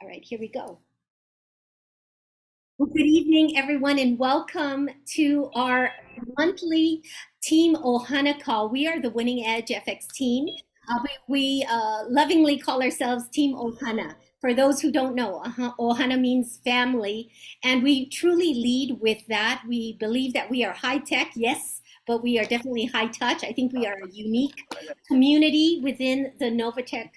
All right, here we go. Well, good evening, everyone, and welcome to our monthly Team Ohana call. We are the Winning Edge FX team. We lovingly call ourselves Team Ohana. For those who don't know, Ohana means family, and we truly lead with that. We believe that we are high tech, yes, but we are definitely high touch. I think we are a unique community within the Novatech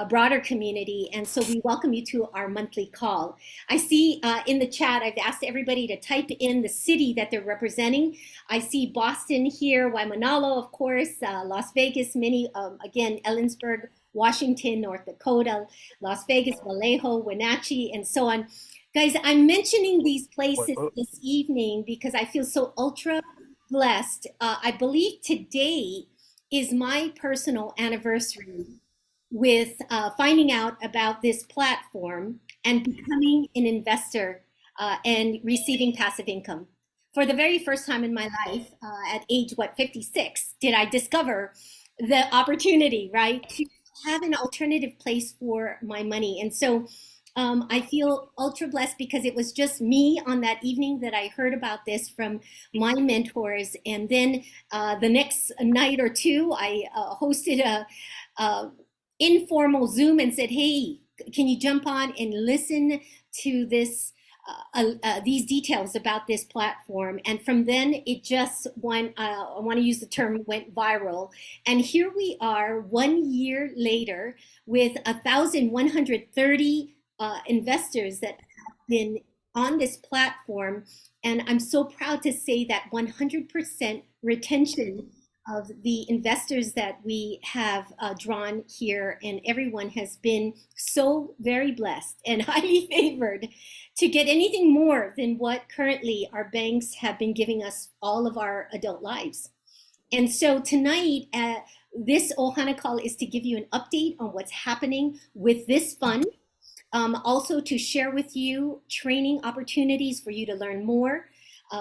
broader community, and so we welcome you to our monthly call. I see in the chat, I've asked everybody to type in the city that they're representing. I see Boston here, Waimanalo, of course, Las Vegas, again, Ellensburg, Washington, North Dakota, Las Vegas, Vallejo, Wenatchee, and so on. Guys, I'm mentioning these places this evening because I feel so ultra blessed. I believe today is my personal anniversary with finding out about this platform and becoming an investor and receiving passive income. For the very first time in my life, at age, 56, did I discover the opportunity, right, to have an alternative place for my money. And so I feel ultra blessed because it was just me on that evening that I heard about this from my mentors. And then the next night or two, I hosted a informal Zoom and said, hey, can you jump on and listen to this, these details about this platform? And from then it just went, I want to use the term, went viral. And here we are 1 year later with 1,130 investors that have been on this platform. And I'm so proud to say that 100% retention of the investors that we have drawn here, and everyone has been so very blessed and highly favored to get anything more than what currently our banks have been giving us all of our adult lives. And so tonight, this Ohana call is to give you an update on what's happening with this fund, also to share with you training opportunities for you to learn more.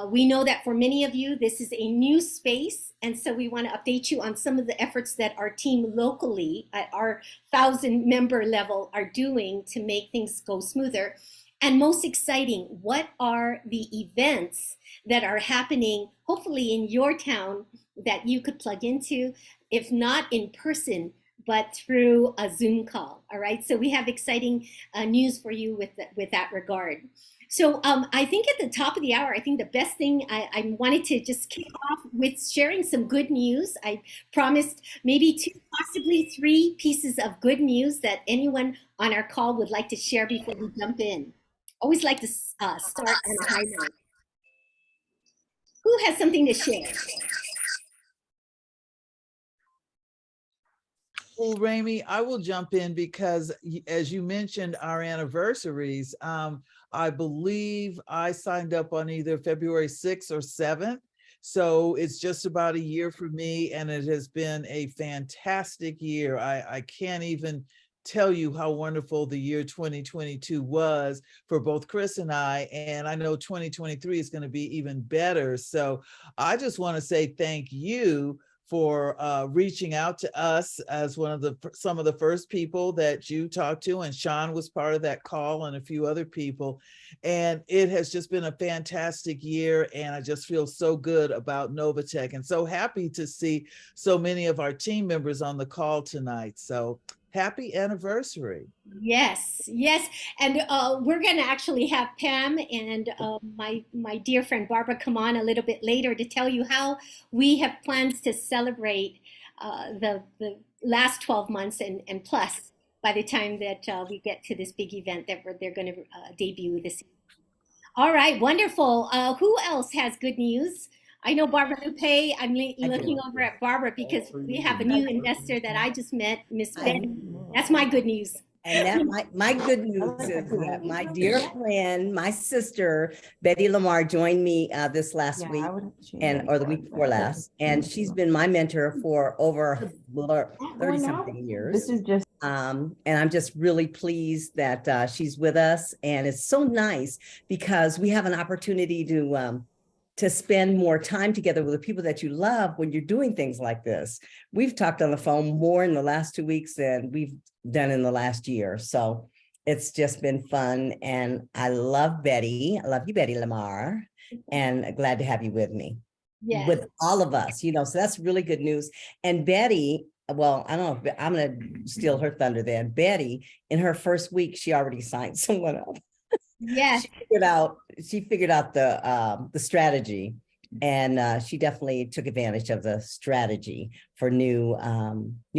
We know that for many of you, this is a new space, and so we want to update you on some of the efforts that our team locally at our 1,000-member level are doing to make things go smoother. And most exciting, what are the events that are happening, hopefully in your town, that you could plug into, if not in person, but through a Zoom call, all right? So we have exciting news for you with that regard. So I think at the top of the hour, I think the best thing, I wanted to just kick off with sharing some good news. I promised maybe 2, possibly 3 pieces of good news that anyone on our call would like to share before we jump in. Always like to start on a high note. Who has something to share? Well, Rami, I will jump in because as you mentioned, our anniversaries, I believe I signed up on either February 6th or 7th. So it's just about a year for me, and it has been a fantastic year. I can't even tell you how wonderful the year 2022 was for both Chris and I know 2023 is going to be even better. So I just want to say thank you for reaching out to us as some of the first people that you talked to, and Sean was part of that call and a few other people. And it has just been a fantastic year, and I just feel so good about Novatech and so happy to see so many of our team members on the call tonight. So happy anniversary. Yes, yes. And we're going to actually have Pam and my dear friend Barbara come on a little bit later to tell you how we have plans to celebrate the last 12 months and plus by the time that we get to this big event that they're going to debut this evening. All right, wonderful. Who else has good news? I know Barbara Lupe. I'm looking over at Barbara because we have a new investor that I just met, Miss Betty. That's my good news. And that my good news is that my dear friend, my sister, Betty Lamar, joined me this last week or the week before last. And she's been my mentor for over 30 something years. This is just and I'm just really pleased that she's with us. And it's so nice because we have an opportunity to spend more time together with the people that you love when you're doing things like this. We've talked on the phone more in the last 2 weeks than we've done in the last year. So It's just been fun. And I love Betty. I love you, Betty Lamar. And glad to have you with me. Yes. With all of us, so that's really good news. And Betty, well, I don't know, I'm going to steal her thunder then. Betty, in her first week, she already signed someone up. Yes. She figured out the strategy, and she definitely took advantage of the strategy for new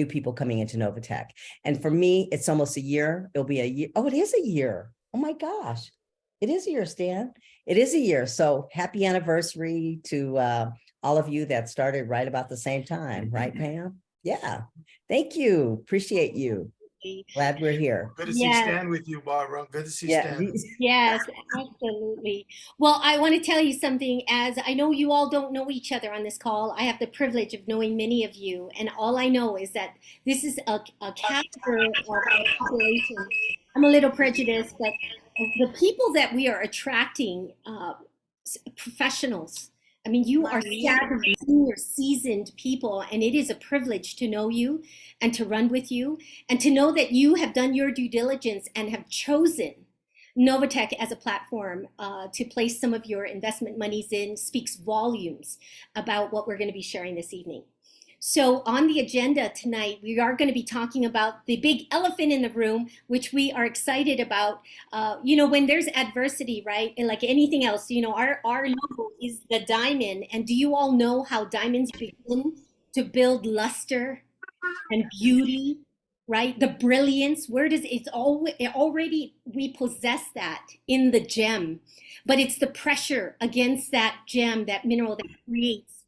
people coming into Novatech. And for me, it's almost a year. It'll be a year. Oh, it is a year. Oh my gosh. It is a year, Stan. It is a year. So happy anniversary to all of you that started right about the same time, right, Pam? Yeah. Thank you. Appreciate you. Glad we're here. Good to see Stan with you, Barbara. Good to see Stan. Yes, absolutely. Well, I want to tell you something, as I know you all don't know each other on this call. I have the privilege of knowing many of you, and all I know is that this is a caliber of our population. I'm a little prejudiced, but the people that we are attracting, professionals. I mean, you are senior, seasoned people, and it is a privilege to know you and to run with you and to know that you have done your due diligence and have chosen Novatech as a platform to place some of your investment monies in. Speaks volumes about what we're going to be sharing this evening. So on the agenda tonight, we are going to be talking about the big elephant in the room, which we are excited about. When there's adversity, right? And like anything else, our logo is the diamond. And do you all know how diamonds begin to build luster and beauty, right? The brilliance, already, we possess that in the gem, but it's the pressure against that gem, that mineral, that creates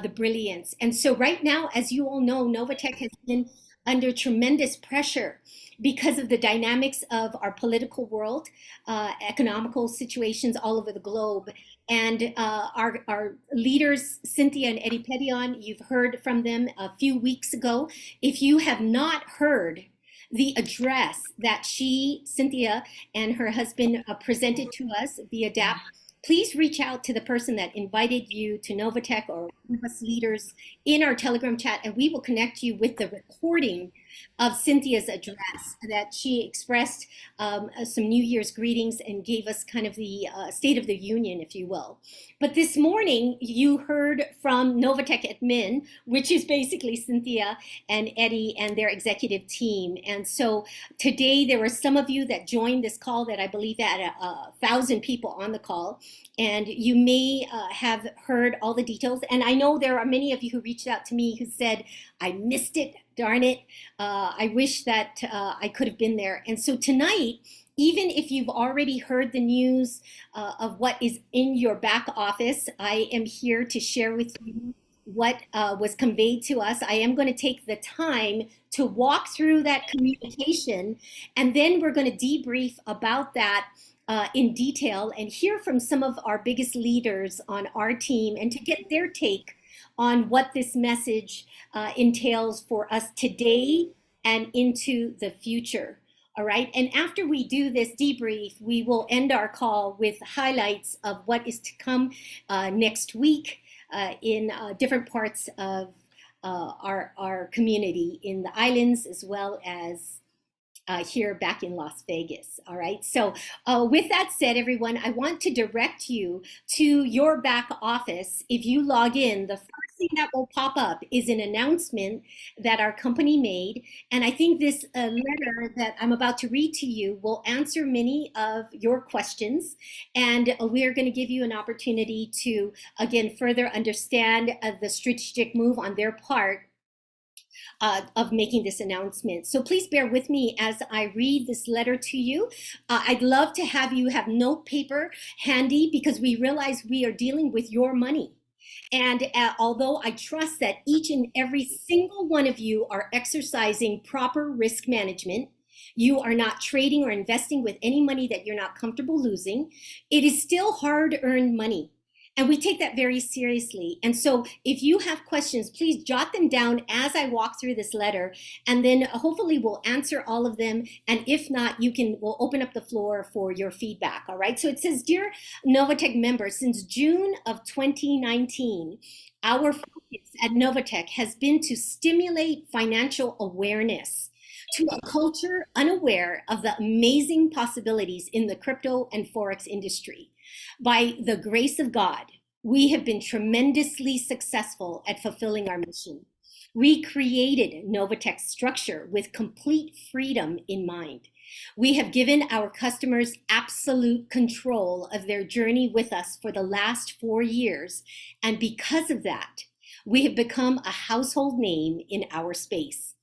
the brilliance. And so right now, as you all know, Novatech has been under tremendous pressure because of the dynamics of our political world, economical situations all over the globe. And our leaders, Cynthia and Eddie Petion, you've heard from them a few weeks ago. If you have not heard the address that Cynthia and her husband presented to us via DAP, please reach out to the person that invited you to Novatech or us leaders in our Telegram chat, and we will connect you with the recording of Cynthia's address that she expressed some New Year's greetings and gave us kind of the State of the Union, if you will. But this morning, you heard from Novatech admin, which is basically Cynthia and Eddie and their executive team. And so today, there were some of you that joined this call that I believe had 1,000 people on the call. And you may have heard all the details. And I know there are many of you who reached out to me who said, I missed it, darn it. I wish that I could have been there. And so tonight, even if you've already heard the news of what is in your back office, I am here to share with you what was conveyed to us. I am going to take the time to walk through that communication, and then we're going to debrief about that in detail and hear from some of our biggest leaders on our team and to get their take on what this message entails for us today and into the future. All right. And after we do this debrief, we will end our call with highlights of what is to come next week in different parts of our community in the islands, as well as here back in Las Vegas. All right. So with that said, everyone, I want to direct you to your back office. If you log in, the first thing that will pop up is an announcement that our company made. And I think this letter that I'm about to read to you will answer many of your questions. And we're going to give you an opportunity to, again, further understand the strategic move on their part of making this announcement. So please bear with me as I read this letter to you. I'd love to have you have note paper handy because we realize we are dealing with your money. And although I trust that each and every single one of you are exercising proper risk management, you are not trading or investing with any money that you're not comfortable losing, it is still hard-earned money. And we take that very seriously. And so if you have questions, please jot them down as I walk through this letter, and then hopefully we'll answer all of them. And if not, we'll open up the floor for your feedback. All right. So it says, Dear Novatech members, since June of 2019, our focus at Novatech has been to stimulate financial awareness, to a culture unaware of the amazing possibilities in the crypto and Forex industry. By the grace of God, we have been tremendously successful at fulfilling our mission. We created Novatech's structure with complete freedom in mind. We have given our customers absolute control of their journey with us for the last 4 years, and because of that, we have become a household name in our space.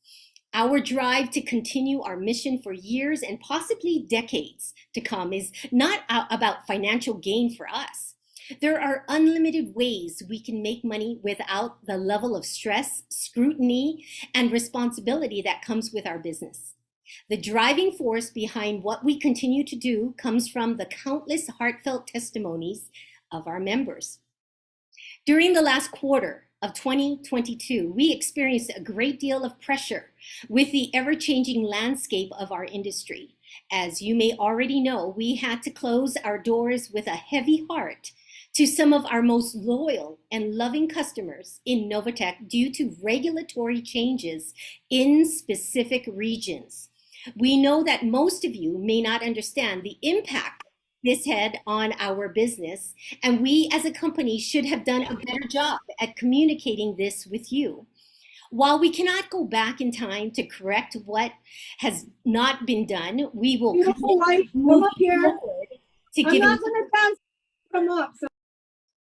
Our drive to continue our mission for years and possibly decades to come is not about financial gain for us. There are unlimited ways we can make money without the level of stress, scrutiny, and responsibility that comes with our business. The driving force behind what we continue to do comes from the countless heartfelt testimonies of our members. During the last quarter of 2022, we experienced a great deal of pressure with the ever-changing landscape of our industry. As you may already know, we had to close our doors with a heavy heart to some of our most loyal and loving customers in Novatech due to regulatory changes in specific regions. We know that most of you may not understand the impact this had on our business, and we as a company should have done a better job at communicating this with you. While we cannot go back in time to correct what has not been done, we will come up here. To I'm not going to dance. Come up. So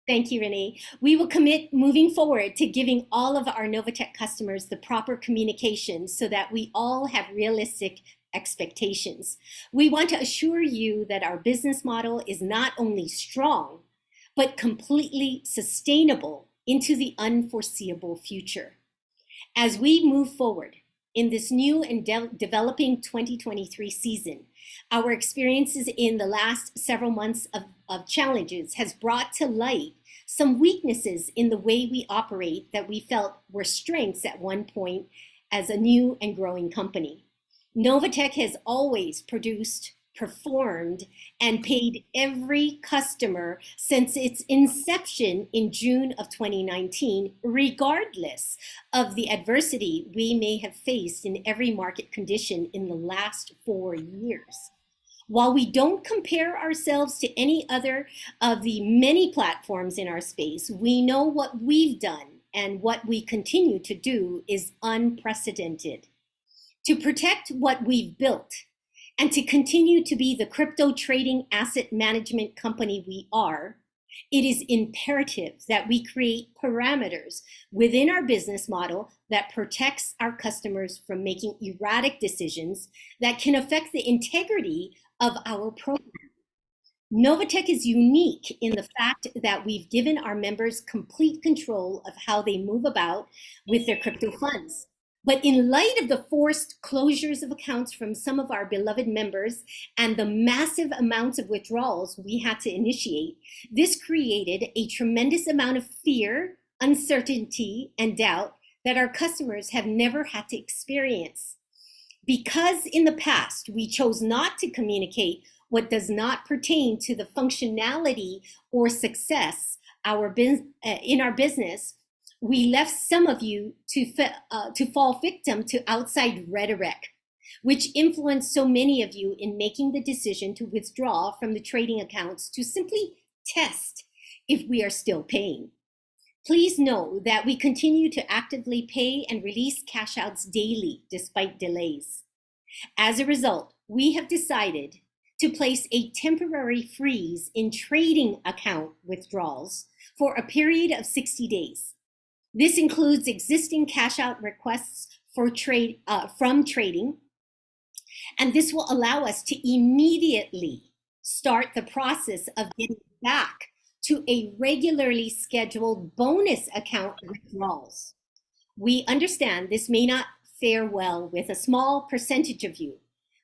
thank you, Renee. We will commit moving forward to giving all of our Novatech customers the proper communication so that we all have realistic expectations. We want to assure you that our business model is not only strong, but completely sustainable into the unforeseeable future. As we move forward in this new and developing 2023 season, our experiences in the last several months of challenges has brought to light some weaknesses in the way we operate that we felt were strengths at one point as a new and growing company. Novatech has always produced, performed, and paid every customer since its inception in June of 2019, regardless of the adversity we may have faced in every market condition in the last 4 years. While we don't compare ourselves to any other of the many platforms in our space, we know what we've done and what we continue to do is unprecedented. To protect what we've built and to continue to be the crypto trading asset management company we are, it is imperative that we create parameters within our business model that protects our customers from making erratic decisions that can affect the integrity of our program. Novatech is unique in the fact that we've given our members complete control of how they move about with their crypto funds. But in light of the forced closures of accounts from some of our beloved members and the massive amounts of withdrawals we had to initiate, this created a tremendous amount of fear, uncertainty, and doubt that our customers have never had to experience. Because in the past, we chose not to communicate what does not pertain to the functionality or success in our business, we left some of you to fall victim to outside rhetoric, which influenced so many of you in making the decision to withdraw from the trading accounts to simply test if we are still paying. Please know that we continue to actively pay and release cash outs daily despite delays. As a result, we have decided to place a temporary freeze in trading account withdrawals for a period of 60 days. This includes existing cash out requests for from trading, and this will allow us to immediately start the process of getting back to a regularly scheduled bonus account withdrawals. We understand this may not fare well with a small percentage of you,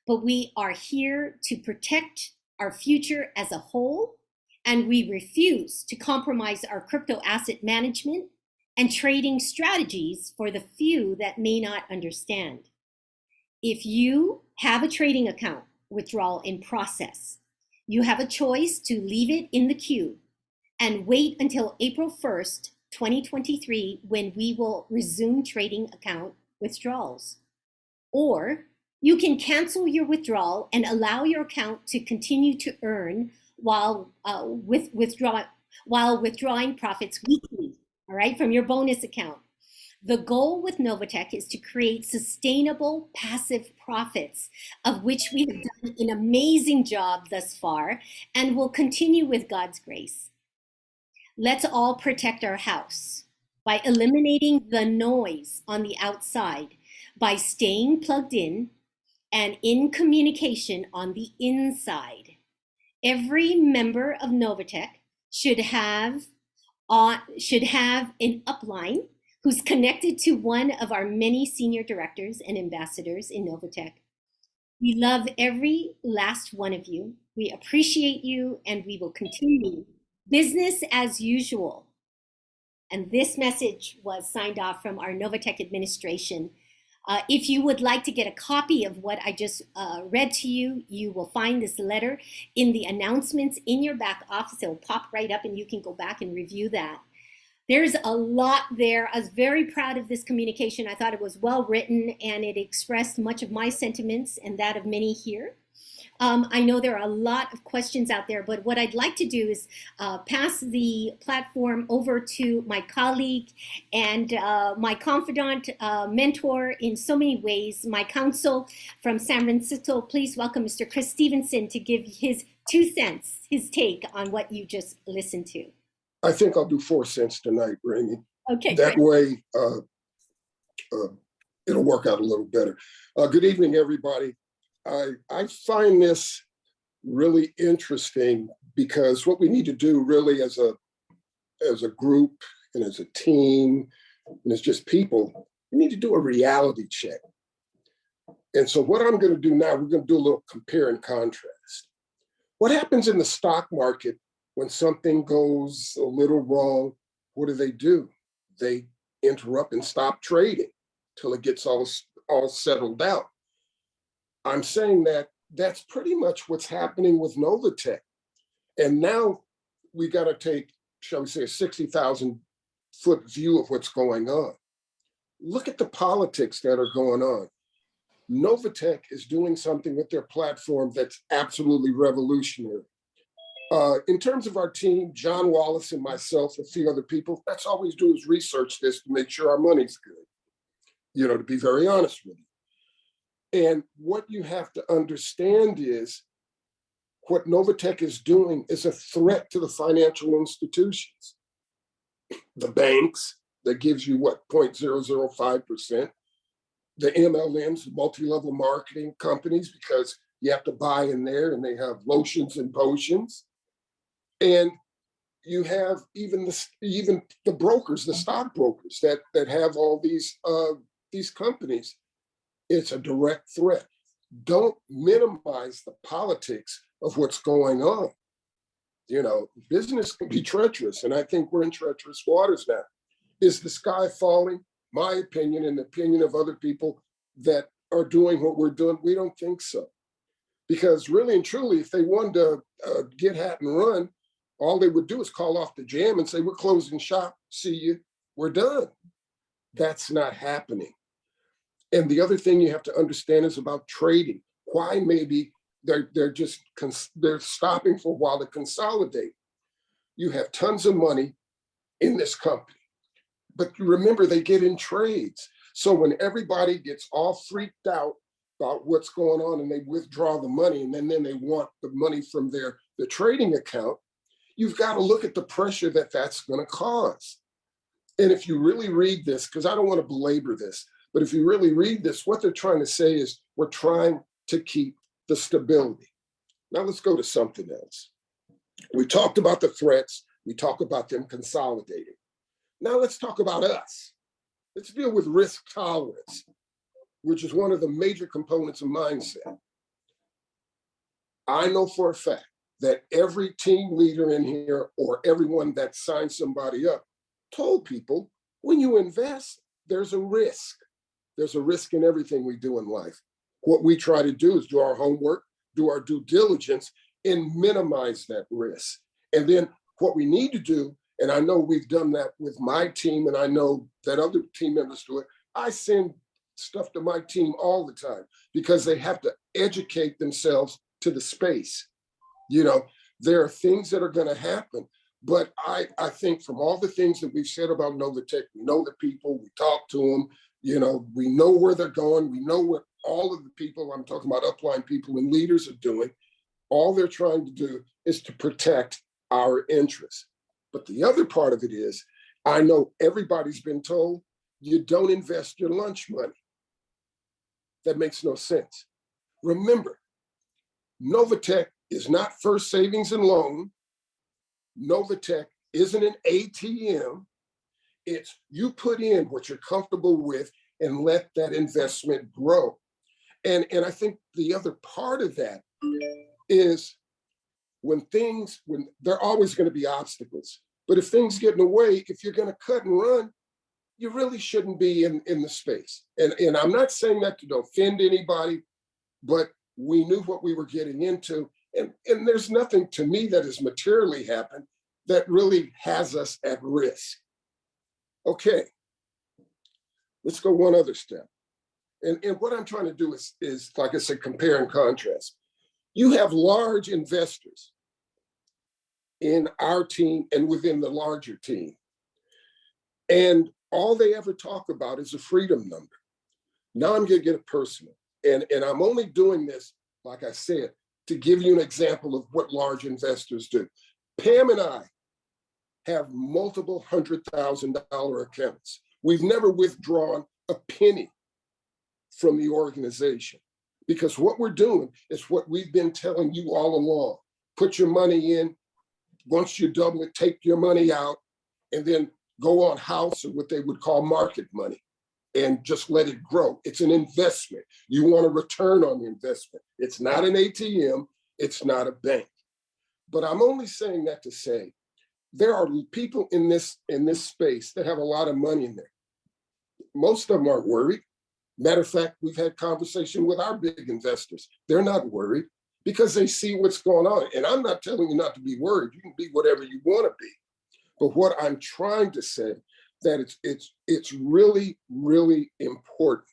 but we are here to protect our future as a whole, and we refuse to compromise our crypto asset management and trading strategies for the few that may not understand. If you have a trading account withdrawal in process, you have a choice to leave it in the queue and wait until April 1st, 2023, when we will resume trading account withdrawals. Or You can cancel your withdrawal and allow your account to continue to earn while withdrawing profits weekly, all right, from your bonus account. The goal with Novatech is to create sustainable passive profits, of which we have done an amazing job thus far and will continue with God's grace. Let's all protect our house by eliminating the noise on the outside, by staying plugged in and in communication on the inside. Every member of Novatech should have an upline who's connected to one of our many senior directors and ambassadors in Novatech. We love every last one of you. We appreciate you, and we will continue business as usual. And this message was signed off from our Novatech administration. If you would like to get a copy of what I just read to you, you will find this letter in the announcements in your back office. It will pop right up and you can go back and review that. There's a lot there. I was very proud of this communication. I thought it was well written and it expressed much of my sentiments and that of many here. I know there are a lot of questions out there, but what I'd like to do is pass the platform over to my colleague and my confidant, mentor in so many ways, my counsel from San Francisco. Please welcome Mr. Chris Stevenson to give his 2 cents, his take on what you just listened to. I think I'll do 4 cents tonight, Rainey. Okay, that great. way it'll work out a little better. Good evening, everybody. I find this really interesting because what we need to do really as a group and as a team and as just people, we need to do a reality check. And so what I'm going to do now, we're going to do a little compare and contrast. What happens in the stock market when something goes a little wrong? What do? They interrupt and stop trading till it gets all settled out. I'm saying that that's pretty much what's happening with Novatech. And now we got to take, shall we say, a 60,000 foot view of what's going on. Look at the politics that are going on. Novatech is doing something with their platform that's absolutely revolutionary. In terms of our team, John Wallace and myself, a few other people, that's all we do is research this to make sure our money's good, to be very honest with you. And what you have to understand is what Novatech is doing is a threat to the financial institutions. The banks, that gives you what, 0.005%. The MLMs, multi-level marketing companies, because you have to buy in there and they have lotions and potions. And you have even the brokers, the stockbrokers that have all these companies. It's a direct threat. Don't minimize the politics of what's going on. Business can be treacherous, and I think we're in treacherous waters now. Is the sky falling? My opinion and the opinion of other people that are doing what we're doing, we don't think so. Because really and truly, if they wanted to get hat and run, all they would do is call off the jam and say, we're closing shop, see you, we're done. That's not happening. And the other thing you have to understand is about trading. Why maybe they're stopping for a while to consolidate. You have tons of money in this company, but remember they get in trades. So when everybody gets all freaked out about what's going on and they withdraw the money and then they want the money from the trading account, you've got to look at the pressure that's going to cause. And if you really read this, because I don't want to belabor this, but if you really read this, what they're trying to say is we're trying to keep the stability. Now let's go to something else. We talked about the threats. We talk about them consolidating. Now let's talk about us. Let's deal with risk tolerance, which is one of the major components of mindset. I know for a fact that every team leader in here or everyone that signed somebody up told people, when you invest, there's a risk. There's a risk in everything we do in life. What we try to do is do our homework, do our due diligence, and minimize that risk. And then what we need to do, and I know we've done that with my team, and I know that other team members do it, I send stuff to my team all the time because they have to educate themselves to the space. You know, there are things that are going to happen, but I think from all the things that we've said about Novatech, we know the people, we talk to them, you know, we know where they're going, we know what all of the people, I'm talking about upline people and leaders, are doing. All they're trying to do is to protect our interests. But the other part of it is, I know everybody's been told you don't invest your lunch money. That makes no sense. Remember, Novatech is not First Savings and Loan. Novatech isn't an ATM. It's you put in what you're comfortable with and let that investment grow. And I think the other part of that is when there are always going to be obstacles. But if things get in the way, if you're going to cut and run, you really shouldn't be in the space. And I'm not saying that to offend anybody, but we knew what we were getting into. And there's nothing to me that has materially happened that really has us at risk. Okay, let's go one other step. And what I'm trying to do is, like I said, compare and contrast. You have large investors in our team and within the larger team. And all they ever talk about is a freedom number. Now I'm going to get it personal. And I'm only doing this, like I said, to give you an example of what large investors do. Pam and I have multiple $100,000 accounts. We've never withdrawn a penny from the organization because what we're doing is what we've been telling you all along. Put your money in. Once you double it, take your money out, and then go on house or what they would call market money and just let it grow. It's an investment. You want a return on the investment. It's not an ATM. It's not a bank. But I'm only saying that to say there are people in this space that have a lot of money in there. Most of them aren't worried. Matter of fact, we've had conversation with our big investors. They're not worried because they see what's going on. And I'm not telling you not to be worried. You can be whatever you want to be. But what I'm trying to say that it's really, really important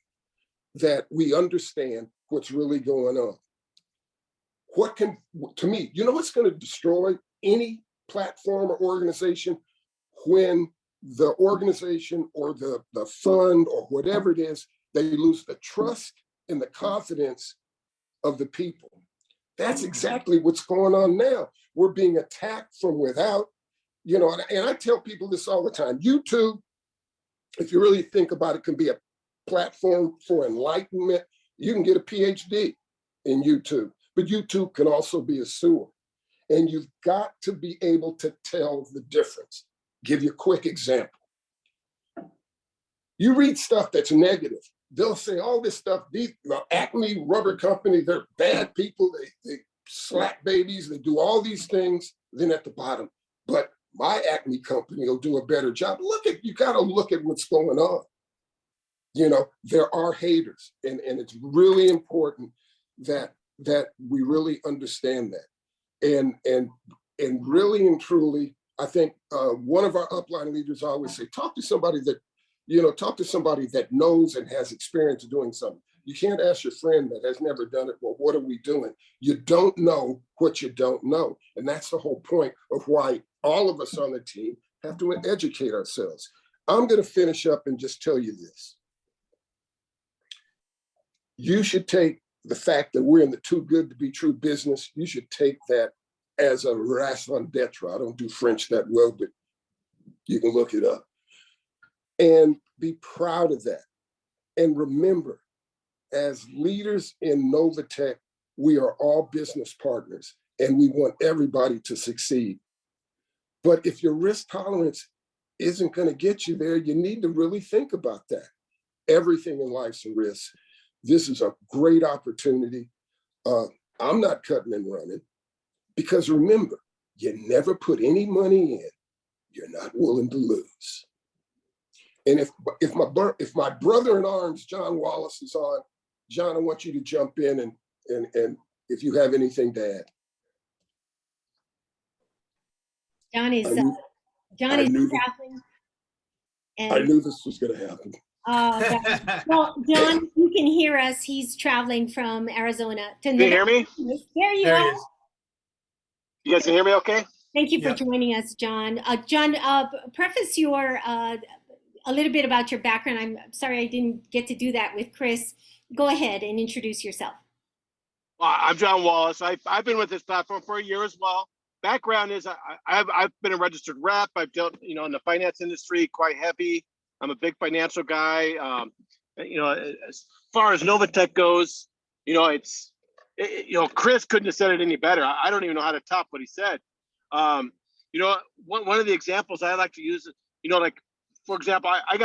that we understand what's really going on. To me, you know what's going to destroy any platform or organization? When the organization or the fund or whatever it is, they lose the trust and the confidence of the people. That's exactly what's going on now. We're being attacked from without, you know, and I tell people this all the time. YouTube, if you really think about it, can be a platform for enlightenment. You can get a PhD in YouTube, but YouTube can also be a sewer. And you've got to be able to tell the difference. Give you a quick example. You read stuff that's negative. They'll say all this stuff, the Acme Rubber Company, they're bad people. They slap babies. They do all these things. Then at the bottom, but my Acme company will do a better job. You got to look at what's going on. You know, there are haters, and it's really important that we really understand that. And really and truly, I think one of our upline leaders always say, talk to somebody that knows and has experience doing something. You can't ask your friend that has never done it, well, what are we doing? You don't know what you don't know. And that's the whole point of why all of us on the team have to educate ourselves. I'm going to finish up and just tell you this. You should take the fact that we're in the too good to be true business, you should take that as a raison d'etre. I don't do French that well, but you can look it up. And be proud of that. And remember, as leaders in Novatech, we are all business partners and we want everybody to succeed. But if your risk tolerance isn't going to get you there, you need to really think about that. Everything in life's a risk. This is a great opportunity. I'm not cutting and running because remember, you never put any money in you're not willing to lose. And if my brother in arms, John Wallace, is on, John, I want you to jump in and if you have anything to add. John is traveling. I knew this was going to happen. Well, John, you can hear us. He's traveling from Arizona to Can you hear me? There you There he are. is. You guys can hear me okay? Thank you for Yeah. joining us, John. John, preface your a little bit about your background. I'm sorry I didn't get to do that with Chris. Go ahead and introduce yourself. Well, I'm John Wallace. I've been with this platform for a year as well. Background is I've been a registered rep. I've dealt, you know, in the finance industry quite heavy. I'm a big financial guy. You know, as far as Novatech goes, you know, you know, Chris couldn't have said it any better. I don't even know how to top what he said. You know, one of the examples I like to use, you know, like, for example, I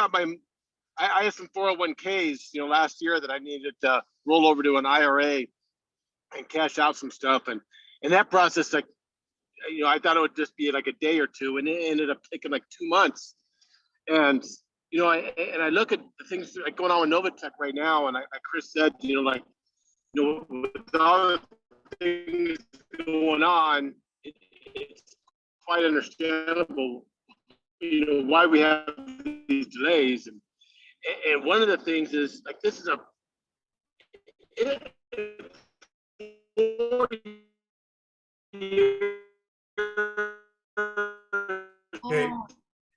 have some 401ks, you know, last year that I needed to roll over to an IRA and cash out some stuff. And that process, like, you know, I thought it would just be like a day or two, and it ended up taking like 2 months. And, you know, I look at the things like going on with Novatech right now, and like Chris said, you know, like, you know, with all the things going on, it's quite understandable, you know, why we have these delays. And one of the things is, like, this is Okay.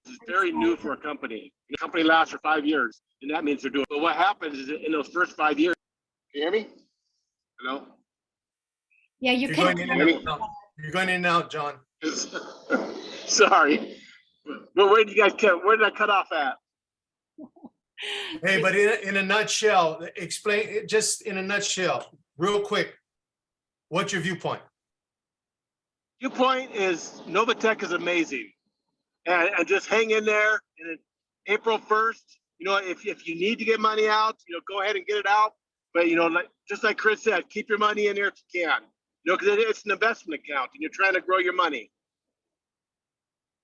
it's very new for a company. The company lasts for 5 years, and that means they're doing. But what happens is in those first 5 years, can you hear me? Hello? Yeah, You're going in and out. You're going in and out, John. Sorry. But where did I cut off at? Hey, but in a nutshell, explain it just in a nutshell, real quick. What's your viewpoint? Viewpoint is Novatech is amazing, and just hang in there. And April 1st, you know, if you need to get money out, you know, go ahead and get it out. But, you know, like, just like Chris said, keep your money in there if you can. You know, because it's an investment account, and you're trying to grow your money.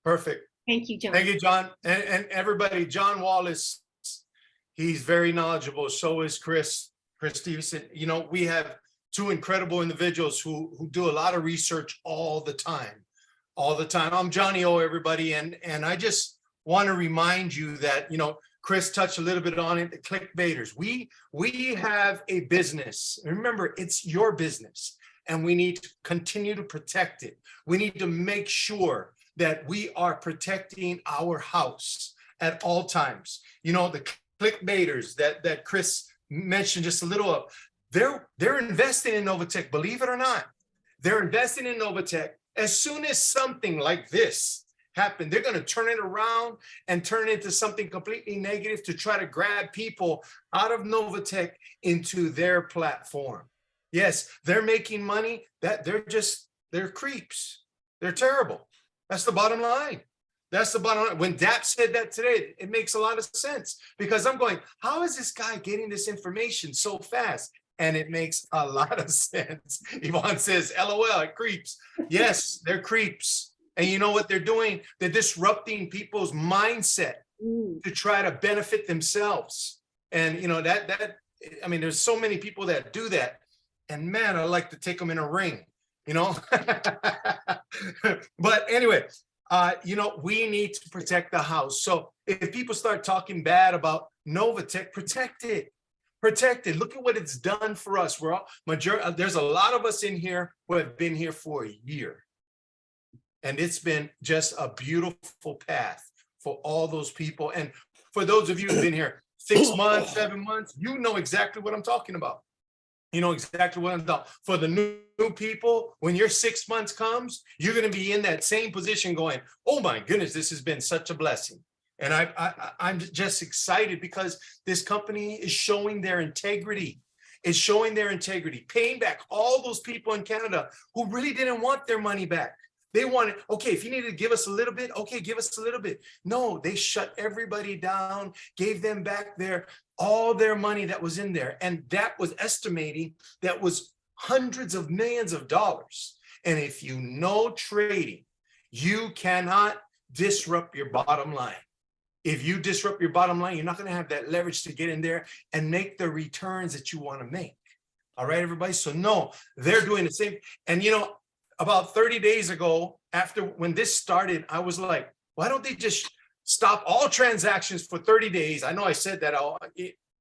Perfect. Thank you, John. Thank you, John. And everybody, John Wallace, he's very knowledgeable. So is Chris Stevenson. You know, we have two incredible individuals who do a lot of research all the time. I'm Johnny O, everybody. And I just want to remind you that, you know, Chris touched a little bit on it, the clickbaiters. We have a business. Remember, it's your business, and we need to continue to protect it. We need to make sure that we are protecting our house at all times. You know, the clickbaiters that Chris mentioned just a little of, they're investing in Novatech, believe it or not. They're investing in Novatech. As soon as something like this happen, they're going to turn it around and turn it into something completely negative to try to grab people out of Novatech into their platform. Yes, they're making money. That they're creeps. They're terrible. That's the bottom line. That's the bottom line. When DAP said that today, it makes a lot of sense, because I'm going, how is this guy getting this information so fast? And it makes a lot of sense. Yvonne says, LOL, it creeps. Yes, they're creeps. And you know what they're doing? They're disrupting people's mindset to try to benefit themselves. And you know, I mean, there's so many people that do that. And man, I like to take them in a ring, you know? But anyway, you know, we need to protect the house. So if people start talking bad about Novatech, protect it. Protect it. Look at what it's done for us. We're all there's a lot of us in here who have been here for a year. And it's been just a beautiful path for all those people. And for those of you who've been here 6 months, 7 months, you know exactly what I'm talking about. You know exactly what I'm talking about. For the new people, when your 6 months comes, you're going to be in that same position going, oh my goodness, this has been such a blessing. And I'm just excited because this company is showing their integrity. It's showing their integrity, paying back all those people in Canada who really didn't want their money back. They wanted, okay, if you needed to give us a little bit, okay, give us a little bit. No, they shut everybody down, gave them back all their money that was in there. And that was estimating that was hundreds of millions of dollars. And if you know trading, you cannot disrupt your bottom line. If you disrupt your bottom line, you're not going to have that leverage to get in there and make the returns that you want to make. All right, everybody. So no, they're doing the same. And you know, about 30 days ago, when this started, I was like, why don't they just stop all transactions for 30 days. I know I said that,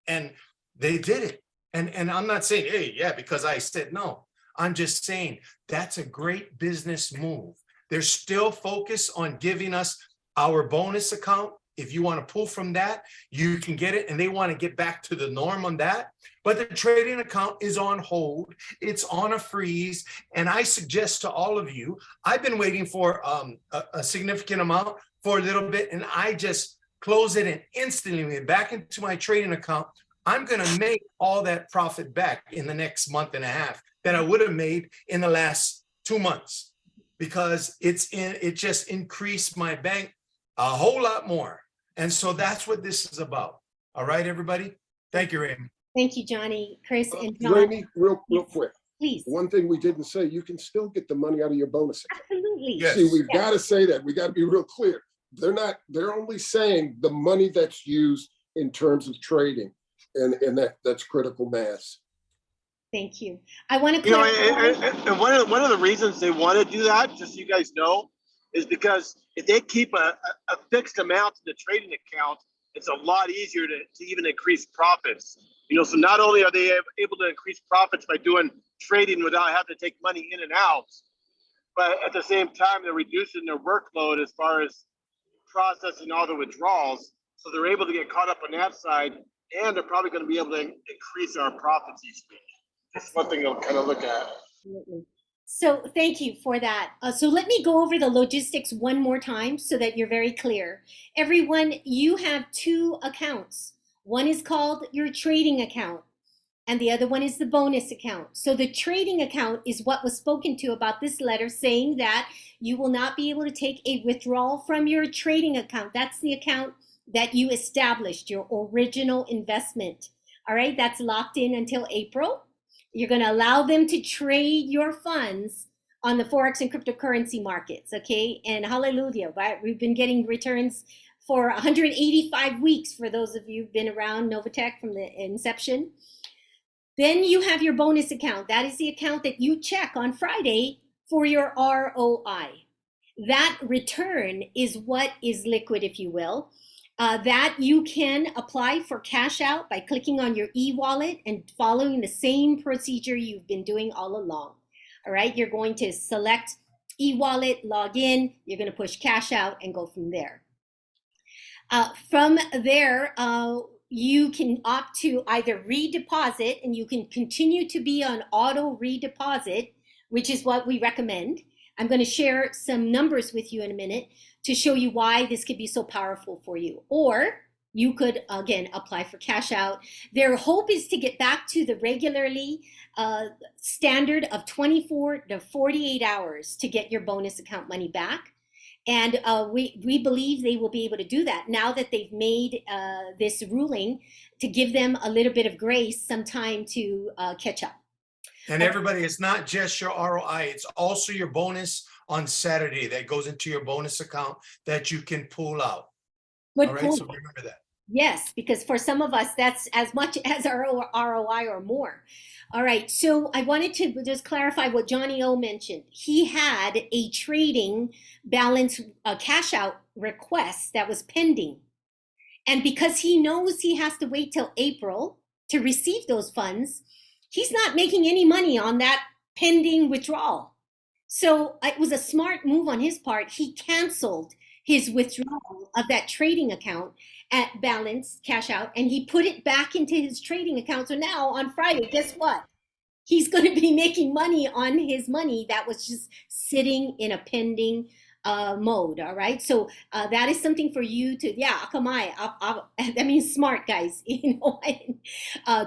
and they did it. And I'm not saying, hey, yeah, because I said no. I'm just saying that's a great business move. They're still focused on giving us our bonus account. If you want to pull from that, you can get it. And they want to get back to the norm on that. But the trading account is on hold. It's on a freeze. And I suggest to all of you, I've been waiting for a significant amount for a little bit, and I just close it and instantly went back into my trading account. I'm going to make all that profit back in the next month and a half that I would have made in the last 2 months, because it just increased my bank a whole lot more. And so that's what this is about. All right, everybody. Thank you, Raymond. Thank you, Johnny, Chris, and John. Rainey, real quick. Please. One thing we didn't say, you can still get the money out of your bonus account. Absolutely. Yes. See, we've got to say that. We got to be real clear. They're only saying the money that's used in terms of trading, and that's critical mass. Thank you. I want to You know, clarify. and one of the reasons they want to do that, just so you guys know, is because if they keep a fixed amount in the trading account, it's a lot easier to even increase profits. You know, so not only are they able to increase profits by doing trading without having to take money in and out, but at the same time, they're reducing their workload as far as processing all the withdrawals. So they're able to get caught up on that side, and they're probably going to be able to increase our profits each week. That's one thing they'll kind of look at. Absolutely. So thank you for that. So let me go over the logistics one more time so that you're very clear. Everyone, you have two accounts. One is called your trading account, and the other one is the bonus account. So the trading account is what was spoken to about this letter, saying that you will not be able to take a withdrawal from your trading account. That's the account that you established, your original investment. All right, that's locked in until April. You're going to allow them to trade your funds on the Forex and cryptocurrency markets, okay? And hallelujah, right? We've been getting returns for 185 weeks for those of you who've been around Novatech from the inception. Then you have your bonus account. That is the account that you check on Friday for your ROI. That return is what is liquid, if you will. That you can apply for cash out by clicking on your e-wallet and following the same procedure you've been doing all along. All right, you're going to select e-wallet, log in, you're going to push cash out and go from there. From there, you can opt to either redeposit, and you can continue to be on auto redeposit, which is what we recommend. I'm going to share some numbers with you in a minute to show you why this could be so powerful for you. Or you could, again, apply for cash out. Their hope is to get back to the regularly standard of 24 to 48 hours to get your bonus account money back. And we believe they will be able to do that now that they've made this ruling, to give them a little bit of grace, some time to catch up. And everybody, it's not just your ROI, it's also your bonus on Saturday that goes into your bonus account that you can pull out. Good All right, point. so remember that. Yes, because for some of us, that's as much as our ROI or more. All right, so I wanted to just clarify what Johnny O mentioned. He had a trading balance cash out request that was pending. And because he knows he has to wait till April to receive those funds, he's not making any money on that pending withdrawal. So it was a smart move on his part. He canceled his withdrawal of that trading account at balance cash out, and he put it back into his trading account. So now on Friday, guess what? He's going to be making money on his money that was just sitting in a pending mode. All right. So that is something for you to, that means smart, guys. You know,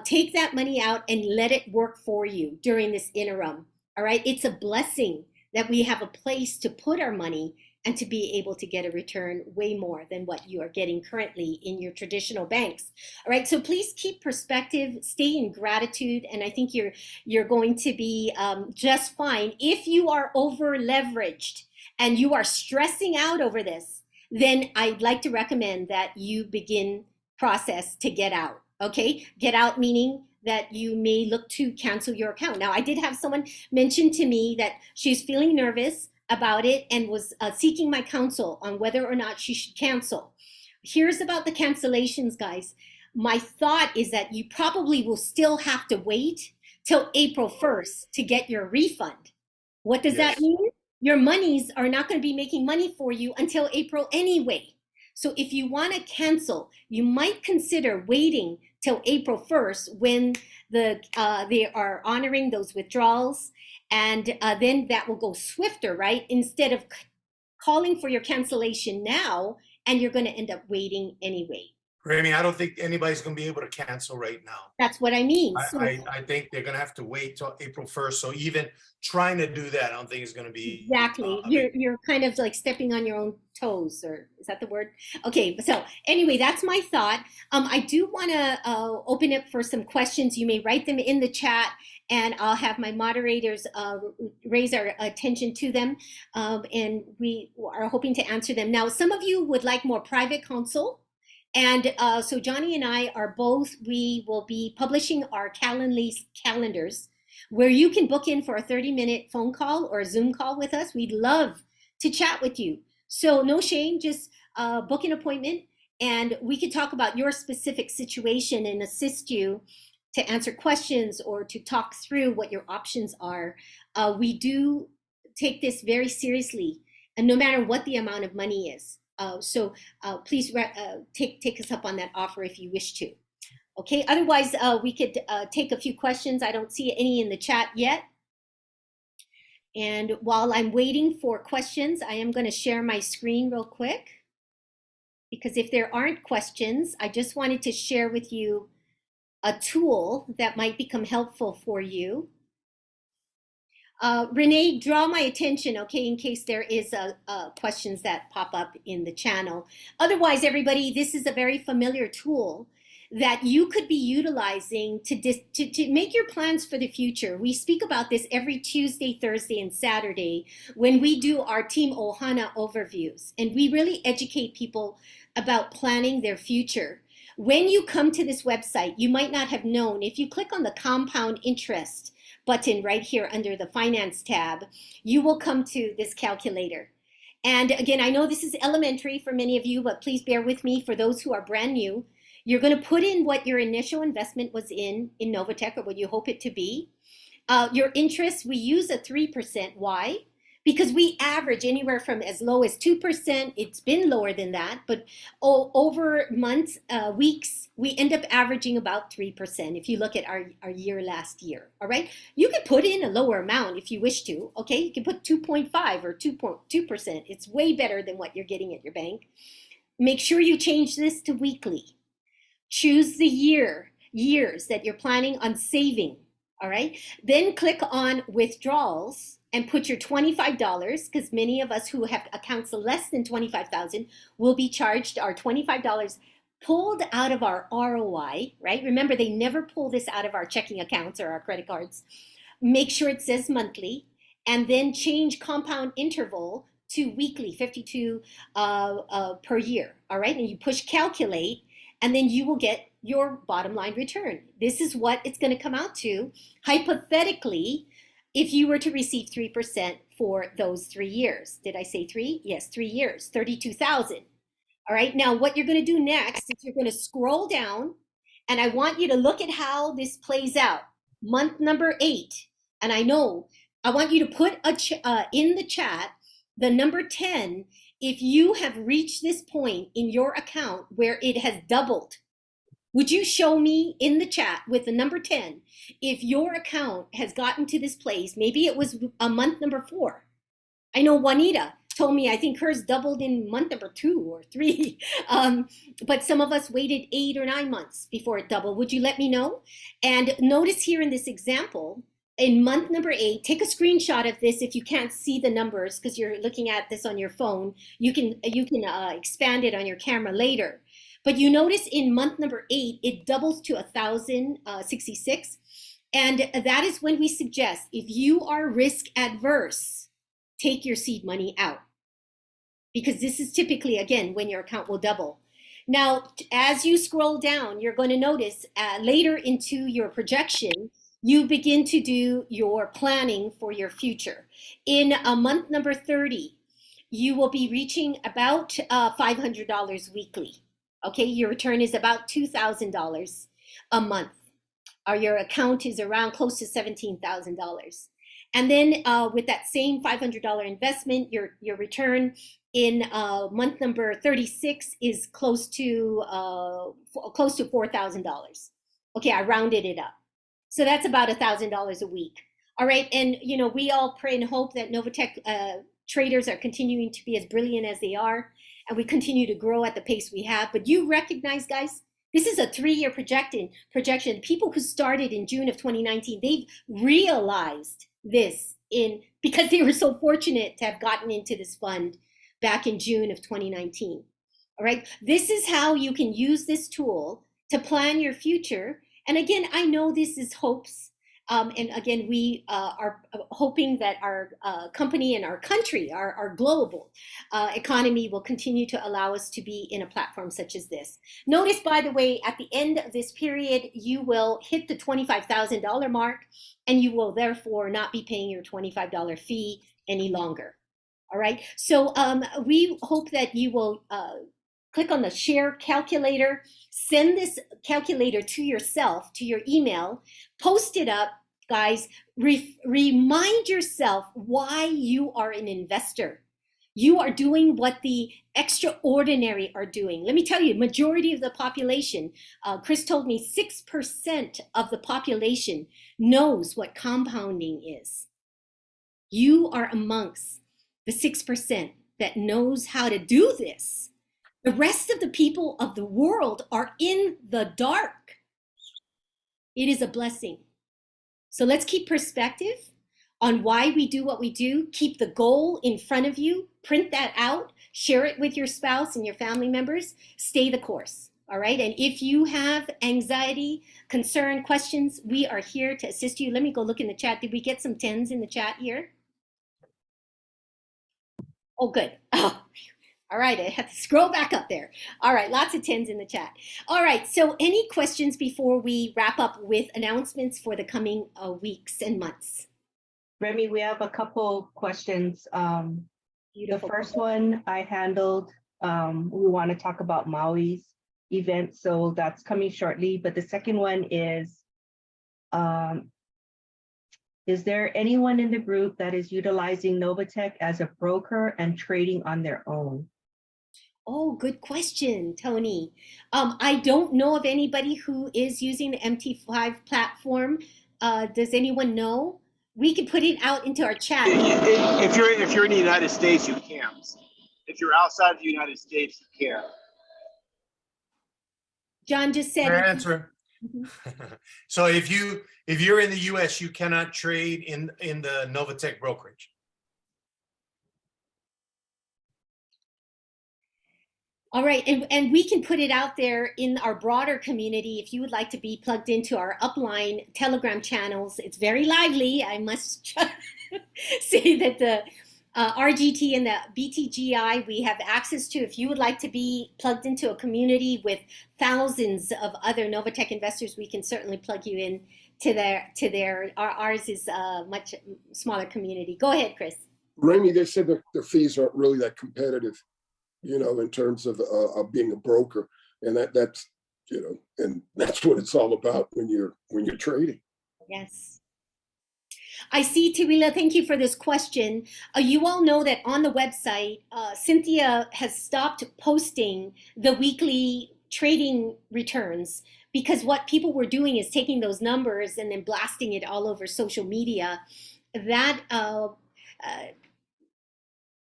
take that money out and let it work for you during this interim. All right. It's a blessing that we have a place to put our money and to be able to get a return way more than what you are getting currently in your traditional banks. All right, so please keep perspective, stay in gratitude, and I think you're going to be just fine. If you are over leveraged and you are stressing out over this, then I'd like to recommend that you begin process to get out. Okay, get out meaning that you may look to cancel your account. Now, I did have someone mention to me that she's feeling nervous about it and was seeking my counsel on whether or not she should cancel. Here's about the cancellations, guys. My thought is that you probably will still have to wait till April 1st to get your refund. What does that Yes. mean? Your monies are not going to be making money for you until April anyway. So if you want to cancel, you might consider waiting till April 1st when they are honoring those withdrawals, and then that will go swifter, right? Instead of calling for your cancellation now, and you're going to end up waiting anyway. Remy, I don't think anybody's gonna be able to cancel right now. That's what I mean. So I think they're gonna have to wait till April 1st. So even trying to do that, I don't think it's gonna be. exactly, a big- you're kind of like stepping on your own toes, or is that the word? Okay, so anyway, that's my thought. I do want to open up for some questions. You may write them in the chat, and I'll have my moderators raise our attention to them, and we are hoping to answer them. Now, some of you would like more private counsel. And so Johnny and I are both, we will be publishing our Calendly calendars where you can book in for a 30-minute phone call or a Zoom call with us. We'd love to chat with you. So no shame, just book an appointment and we could talk about your specific situation and assist you to answer questions or to talk through what your options are. We do take this very seriously, and no matter what the amount of money is. So please take us up on that offer if you wish to. Okay, otherwise we could take a few questions. I don't see any in the chat yet. And while I'm waiting for questions, I am going to share my screen real quick. Because if there aren't questions, I just wanted to share with you a tool that might become helpful for you. Renee, draw my attention, okay, in case there is questions that pop up in the channel. Otherwise, everybody, this is a very familiar tool that you could be utilizing to make your plans for the future. We speak about this every Tuesday, Thursday, and Saturday when we do our Team Ohana overviews, and we really educate people about planning their future. When you come to this website, you might not have known, if you click on the compound interest button right here under the finance tab, you will come to this calculator. And again, I know this is elementary for many of you, but please bear with me for those who are brand new. You're going to put in what your initial investment was in Novatech, or what you hope it to be. Your interest, we use a 3%. Why? Because we average anywhere from as low as 2%. It's been lower than that, but over months, weeks, we end up averaging about 3% if you look at our year last year, all right? You can put in a lower amount if you wish to, okay? You can put 2.5 or 2.2%. It's way better than what you're getting at your bank. Make sure you change this to weekly. Choose the years that you're planning on saving, all right? Then click on withdrawals and put your $25, because many of us who have accounts less than $25,000 will be charged our $25 pulled out of our ROI, right? Remember, they never pull this out of our checking accounts or our credit cards. Make sure it says monthly, and then change compound interval to weekly, 52 per year, all right? And you push calculate, and then you will get your bottom line return. This is what it's going to come out to, hypothetically, if you were to receive 3% for those 3 years. Did I say 3? Yes, 3 years, 32,000. All right, now what you're going to do next is you're going to scroll down, and I want you to look at how this plays out. Month number 8, and I want you to put in the chat the number 10 if you have reached this point in your account where it has doubled. Would you show me in the chat with the number 10 if your account has gotten to this place? Maybe it was a month number 4. I know Juanita told me I think hers doubled in month number 2 or 3. But some of us waited 8 or 9 months before it doubled. Would you let me know? And notice here in this example, in month number 8, take a screenshot of this if you can't see the numbers because you're looking at this on your phone. You can expand it on your camera later. But you notice in month number 8, it doubles to 1,066. And that is when we suggest, if you are risk adverse, take your seed money out. Because this is typically, again, when your account will double. Now, as you scroll down, you're going to notice later into your projection, you begin to do your planning for your future. In month number 30, you will be reaching about $500 weekly. Okay, your return is about $2,000 a month, or your account is around close to $17,000. And then with that same $500 investment, your return in month number 36 is close to $4,000. Okay, I rounded it up. So that's about $1,000 a week. All right, and we all pray and hope that Novatech traders are continuing to be as brilliant as they are, and we continue to grow at the pace we have. But you recognize, guys, this is a 3-year projection. People who started in June of 2019, they've realized this because they were so fortunate to have gotten into this fund back in June of 2019. All right, this is how you can use this tool to plan your future. And again, I know this is hopes. And again, we are hoping that our company and our country, our global economy will continue to allow us to be in a platform such as this. Notice, by the way, at the end of this period, you will hit the $25,000 mark, and you will therefore not be paying your $25 fee any longer. All right, so we hope that you will click on the share calculator, send this calculator to yourself, to your email, post it up, guys. Remind yourself why you are an investor. You are doing what the extraordinary are doing. Let me tell you, majority of the population, Chris told me 6% of the population knows what compounding is. You are amongst the 6% that knows how to do this. The rest of the people of the world are in the dark. It is a blessing. So let's keep perspective on why we do what we do. Keep the goal in front of you. Print that out. Share it with your spouse and your family members. Stay the course. All right. And if you have anxiety, concern, questions, we are here to assist you. Let me go look in the chat. Did we get some 10s in the chat here? Oh, good. Oh. All right, I have to scroll back up there. All right, lots of 10s in the chat. All right, so any questions before we wrap up with announcements for the coming weeks and months? Remy, we have a couple questions. The first one I handled, we want to talk about Maui's event, so that's coming shortly. But the second one is there anyone in the group that is utilizing Novatech as a broker and trading on their own? Oh, good question, Tony. I don't know of anybody who is using the MT5 platform. Does anyone know? We can put it out into our chat. If you're in the United States, you can't. If you're outside of the United States, you can. John just said. Fair answer. So if you're in the US, you cannot trade in the Novatech brokerage. All right, and we can put it out there in our broader community. If you would like to be plugged into our upline Telegram channels, it's very lively. I must say that the RGT and the BTGI we have access to. If you would like to be plugged into a community with thousands of other Novatech investors, we can certainly plug you in to their. Ours is a much smaller community. Go ahead, Chris. Remy, they said that their fees aren't really that competitive, in terms of being a broker, and that's and that's what it's all about when you're trading. Yes. I see, Tawila, thank you for this question. You all know that on the website, Cynthia has stopped posting the weekly trading returns, because what people were doing is taking those numbers and then blasting it all over social media. That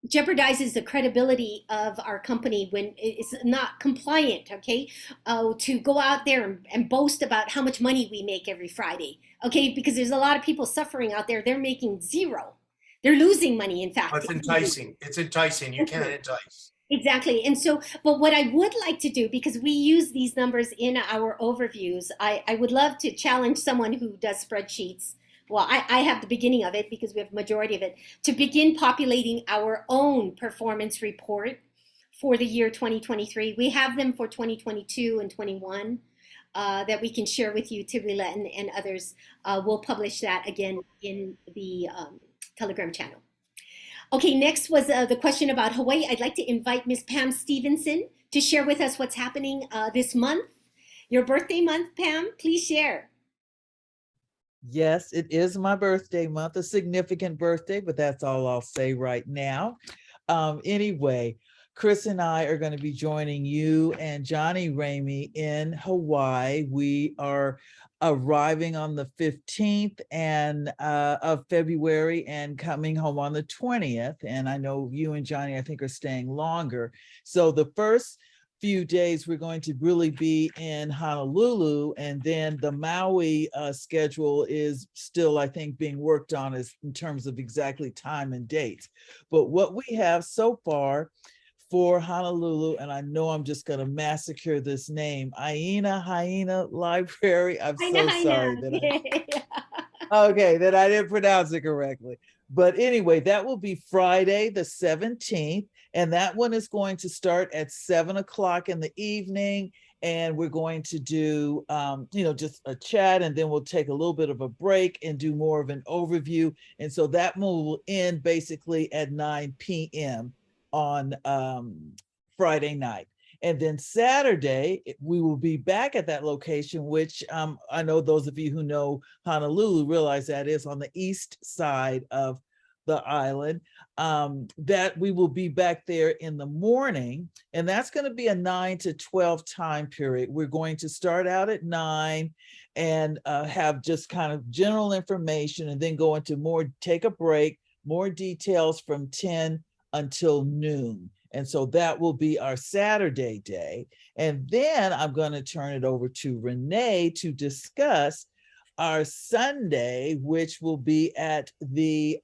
jeopardizes the credibility of our company when it's not compliant, okay? To go out there and boast about how much money we make every Friday, okay? Because there's a lot of people suffering out there. They're making zero. They're losing money, in fact. It's enticing. It's enticing. You can't entice. Exactly. And so, but what I would like to do, because we use these numbers in our overviews, I would love to challenge someone who does spreadsheets. Well, I have the beginning of it because we have majority of it, to begin populating our own performance report for the year 2023. We have them for 2022 and 21 that we can share with you, Tawila and others. We'll publish that again in the Telegram channel. Okay, next was the question about Hawaii. I'd like to invite Miss Pam Stevenson to share with us what's happening this month. Your birthday month, Pam, please share. Yes, it is my birthday month, a significant birthday, but that's all I'll say right now. Anyway, Chris and I are going to be joining you and Johnny Ramey in Hawaii. We are arriving on the 15th of February and coming home on the 20th. And I know you and Johnny, I think, are staying longer. So the first few days we're going to really be in Honolulu, and then the Maui schedule is still, I think, being worked on as in terms of exactly time and dates. But what we have so far for Honolulu, and I know I'm just going to massacre this name, Hyena Library. I'm so sorry that I didn't pronounce it correctly. But anyway, that will be Friday the 17th. And that one is going to start at 7 o'clock in the evening. And we're going to do, just a chat, and then we'll take a little bit of a break and do more of an overview. And so that one will end basically at 9 p.m. on Friday night. And then Saturday, we will be back at that location, which I know those of you who know Honolulu realize that is on the east side of the island, that we will be back there in the morning. And that's going to be a 9 to 12 time period. We're going to start out at 9 and have just kind of general information, and then go into take a break, more details from 10 until noon. And so that will be our Saturday day. And then I'm going to turn it over to Renee to discuss our Sunday, which will be at the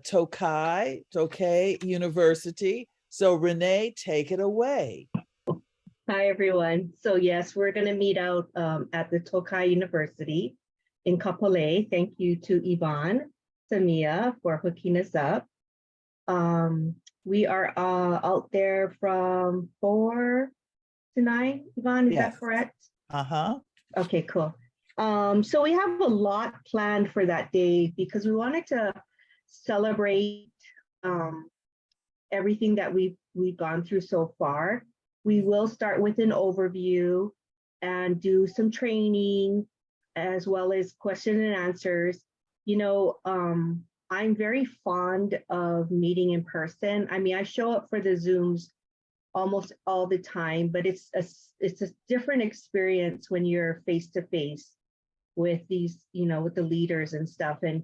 Tokai University. So Renee, take it away. Hi, everyone. So yes, we're going to meet out at the Tokai University in Kapolei. Thank you to Yvonne Samia for hooking us up. We are out there from 4 to 9, Yvonne, is that correct? Uh-huh. Okay, cool. So we have a lot planned for that day because we wanted to celebrate everything that we've gone through so far. We will start with an overview and do some training as well as question and answers. I'm very fond of meeting in person. I mean, I show up for the Zooms almost all the time, but it's a different experience when you're face to face with these, with the leaders and stuff. And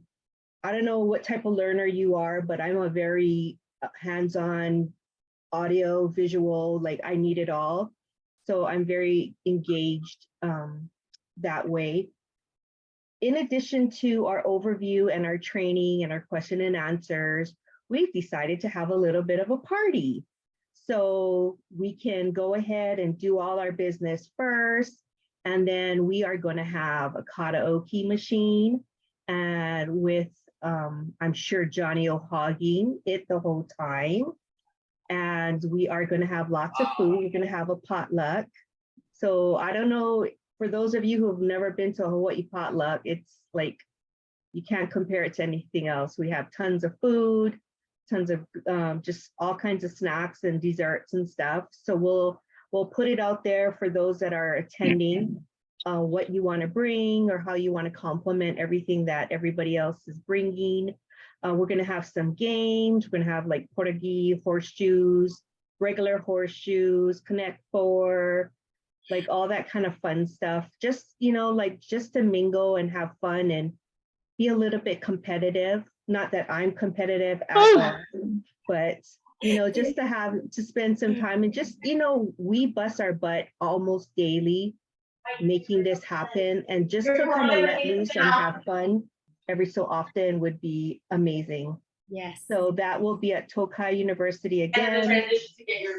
I don't know what type of learner you are, but I'm a very hands-on, audio, visual, like I need it all. So I'm very engaged that way. In addition to our overview and our training and our question and answers, we've decided to have a little bit of a party. So we can go ahead and do all our business first, and then we are going to have a karaoke machine, and with, I'm sure Johnny hogging it the whole time. And we are going to have lots of food. We're going to have a potluck. So I don't know, for those of you who have never been to a Hawaii potluck, it's like, you can't compare it to anything else. We have tons of food, tons of just all kinds of snacks and desserts and stuff. So we'll put it out there for those that are attending, what you want to bring or how you want to complement everything that everybody else is bringing. We're going to have some games. We're going to have like Portuguese horseshoes, regular horseshoes, Connect Four, like all that kind of fun stuff. Just, just to mingle and have fun and be a little bit competitive. Not that I'm competitive at all, but, just to spend some time and just, we bust our butt almost daily making this happen, and just to kind of let loose and have fun every so often would be amazing. Yes. So that will be at Tokai University again.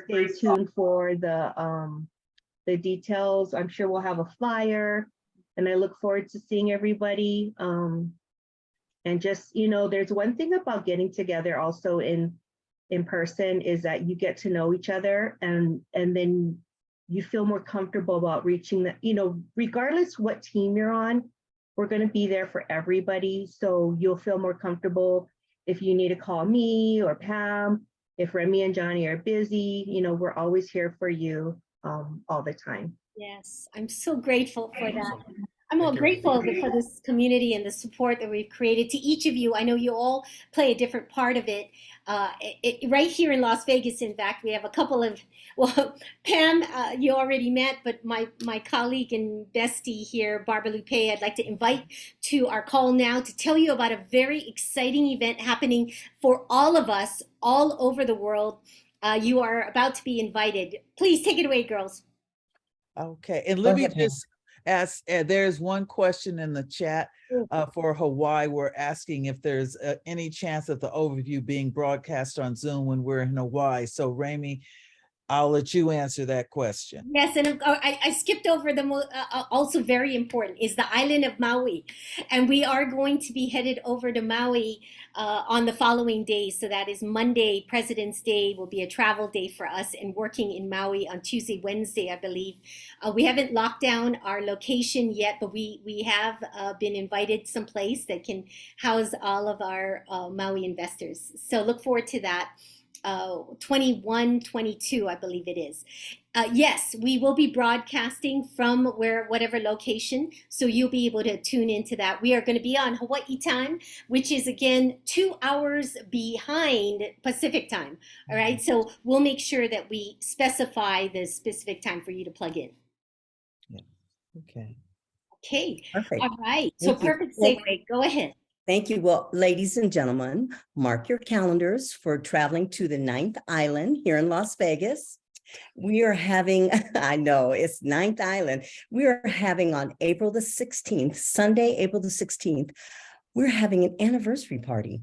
Stay tuned for the details. I'm sure we'll have a flyer, and I look forward to seeing everybody. And just, there's one thing about getting together also in person is that you get to know each other, and then you feel more comfortable about reaching that, regardless what team you're on, we're going to be there for everybody. So you'll feel more comfortable if you need to call me or Pam, if Remy and Johnny are busy, we're always here for you all the time. Yes, I'm so grateful for that. Awesome. I'm all Thank you. grateful for this community and the support that we've created. To each of you, I know you all play a different part of it. Right here in Las Vegas, in fact, we have a couple of, well, Pam, you already met, but my colleague and bestie here, Barbara Lupe, I'd like to invite to our call now to tell you about a very exciting event happening for all of us all over the world. You are about to be invited. Please take it away, girls. Okay, and Go let me ahead, Pam. just ask, there's one question in the chat for Hawaii. We're asking if there's any chance of the overview being broadcast on Zoom when we're in Hawaii. So Ramy, I'll let you answer that question. Yes, and I skipped over the also very important is the island of Maui, and we are going to be headed over to Maui on the following days. So that is Monday, President's Day will be a travel day for us, and working in Maui on Tuesday, Wednesday, I believe. We haven't locked down our location yet, but we have been invited someplace that can house all of our Maui investors. So look forward to that. 21, 22, I believe it is. Yes, we will be broadcasting from whatever location, so you'll be able to tune into that. We are going to be on Hawaii time, which is again 2 hours behind Pacific time. All right, so we'll make sure that we specify the specific time for you to plug in. Yeah. Okay. Okay. Perfect. All right. So Thank you. perfect segue. Go ahead. Thank you. Well, ladies and gentlemen, mark your calendars for traveling to the 9th Island here in Las Vegas. We are having, I know it's 9th Island. We are having on April the 16th, Sunday, April the 16th, we're having an anniversary party.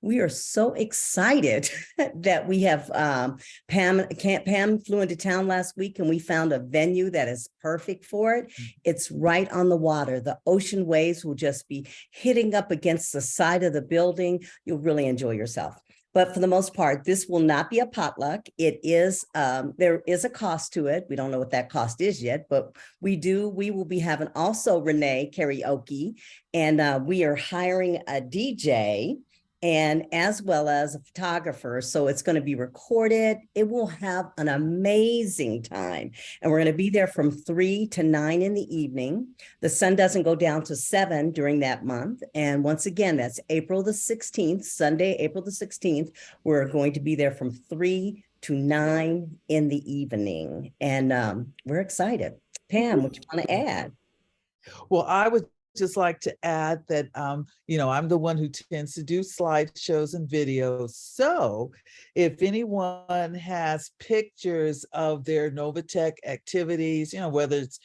We are so excited that we have Pam flew into town last week and we found a venue that is perfect for it. It's right on the water. The ocean waves will just be hitting up against the side of the building. You'll really enjoy yourself. But for the most part, this will not be a potluck. It is, there is a cost to it. We don't know what that cost is yet, but we will be having also Renee karaoke, and we are hiring a DJ and as well as a photographer. So it's going to be recorded. It will have an amazing time. And we're going to be there from 3 to 9 in the evening. The sun doesn't go down to 7 during that month. And once again, that's April the 16th, Sunday, April the 16th. We're going to be there from 3 to 9 in the evening. And we're excited. Pam, what you want to add? Well, I would just like to add that, I'm the one who tends to do slideshows and videos. So if anyone has pictures of their Novatech activities, whether it's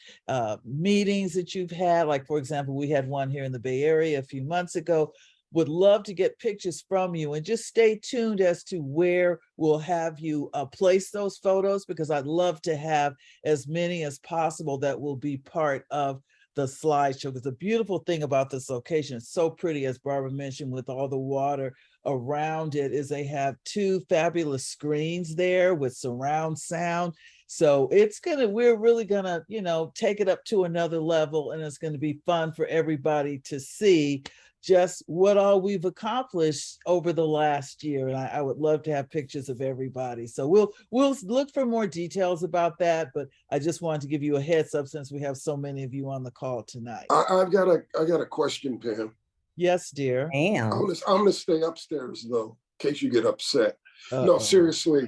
meetings that you've had, like, for example, we had one here in the Bay Area a few months ago, would love to get pictures from you, and just stay tuned as to where we'll have you place those photos, because I'd love to have as many as possible that will be part of the slideshow. Because the beautiful thing about this location, it's so pretty, as Barbara mentioned, with all the water around it, is they have 2 fabulous screens there with surround sound. So we're really gonna, take it up to another level, and it's gonna be fun for everybody to see just what all we've accomplished over the last year. And I would love to have pictures of everybody. So we'll look for more details about that, but I just wanted to give you a heads up since we have so many of you on the call tonight. I got a question, Pam. Yes, dear. Damn. I'm gonna stay upstairs though, in case you get upset. No, seriously,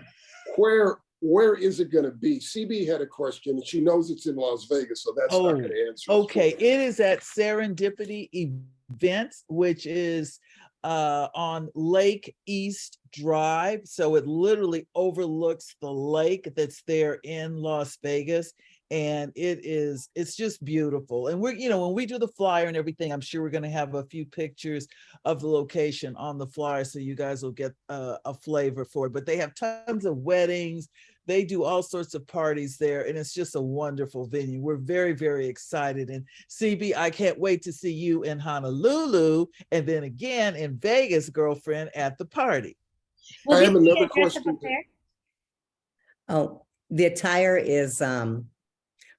where is it gonna be? CB had a question and she knows it's in Las Vegas, so that's not gonna answer. Okay, it is at Serendipity Events, which is on Lake East Drive. So it literally overlooks the lake that's there in Las Vegas. And it's just beautiful. And we're, when we do the flyer and everything, I'm sure we're going to have a few pictures of the location on the flyer, so you guys will get a flavor for it. But they have tons of weddings. They do all sorts of parties there, and it's just a wonderful venue. We're very, very excited. And CB, I can't wait to see you in Honolulu, and then again in Vegas, girlfriend, at the party. I have another question. Oh, the attire is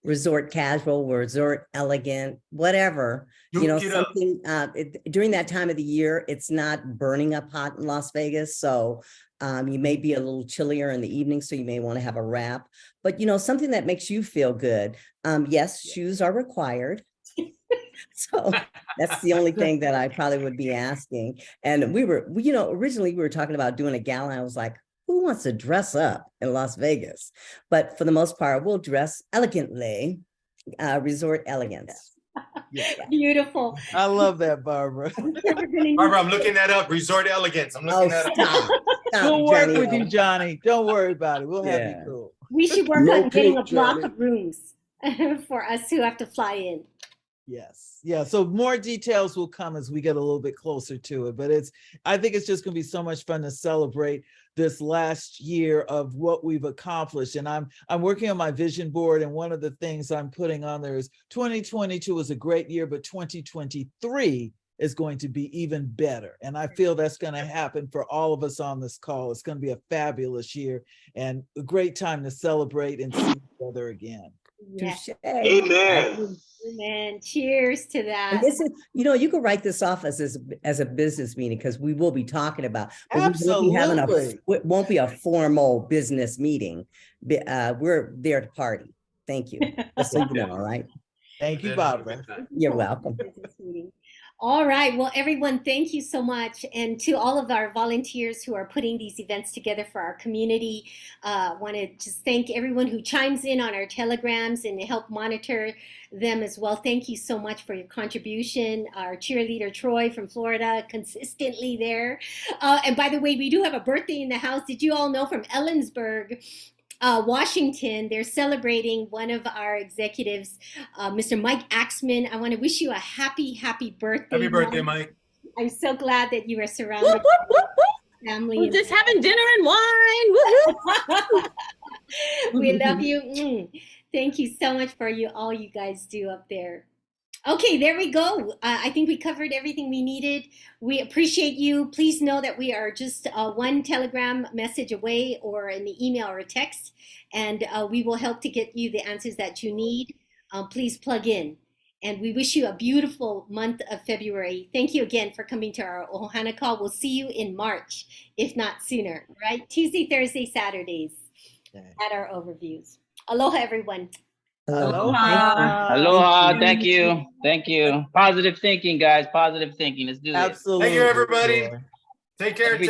resort casual, resort elegant, whatever. You know, Duke it up. something during that time of the year, it's not burning up hot in Las Vegas. So you may be a little chillier in the evening, so you may want to have a wrap, but you know, something that makes you feel good. Yes, shoes are required. So that's the only thing that I probably would be asking. And you know, originally we were talking about doing a gala. I was like, who wants to dress up in Las Vegas? But for the most part, we'll dress elegantly, resort elegance. Yeah. Beautiful. I love that, Barbara. Barbara, I'm looking that up. Resort elegance. I'm Oh, looking that up. stop. We'll work Johnny. with you, Johnny. Don't worry about it. We'll have you Yeah. cool. We should work No on getting a pink, block Johnny. of rooms for us who have to fly in. Yes. Yeah. So more details will come as we get a little bit closer to it. But I think it's just going to be so much fun to celebrate this last year of what we've accomplished. And I'm working on my vision board. And one of the things I'm putting on there is 2022 was a great year, but 2023 is going to be even better. And I feel that's going to happen for all of us on this call. It's going to be a fabulous year and a great time to celebrate and see each other again. Yes. Touche. Amen. Amen. Cheers to that. And this is, you know, you could write this off as a business meeting because we will be talking about, but we won't be having Absolutely. it won't be a formal business meeting. We're there to party. Thank you. Just so you know, all right? Thank you, Barbara. You're welcome. Business meeting. All right. Well, everyone, thank you so much. And to all of our volunteers who are putting these events together for our community, I want to just thank everyone who chimes in on our telegrams and help monitor them as well. Thank you so much for your contribution. Our cheerleader, Troy from Florida, consistently there. And by the way, we do have a birthday in the house. Did you all know from Ellensburg, Washington, they're celebrating one of our executives, Mr. Mike Axman. I want to wish you a happy birthday. Happy birthday, Mike. I'm so glad that you are surrounded by family. We're just having dinner and wine. Woo-hoo. We love you. Thank you so much for all you guys do up there. Okay, there we go. I think we covered everything we needed. We appreciate you. Please know that we are just one telegram message away or an email or a text, and we will help to get you the answers that you need. Please plug in. And we wish you a beautiful month of February. Thank you again for coming to our Ohana call. We'll see you in March, if not sooner, right? Tuesday, Thursday, Saturdays at our overviews. Aloha, everyone. Aloha. Aloha. Thank you. Thank you. Positive thinking, guys. Positive thinking. Let's do this. Absolutely. Thank you, everybody. Take care.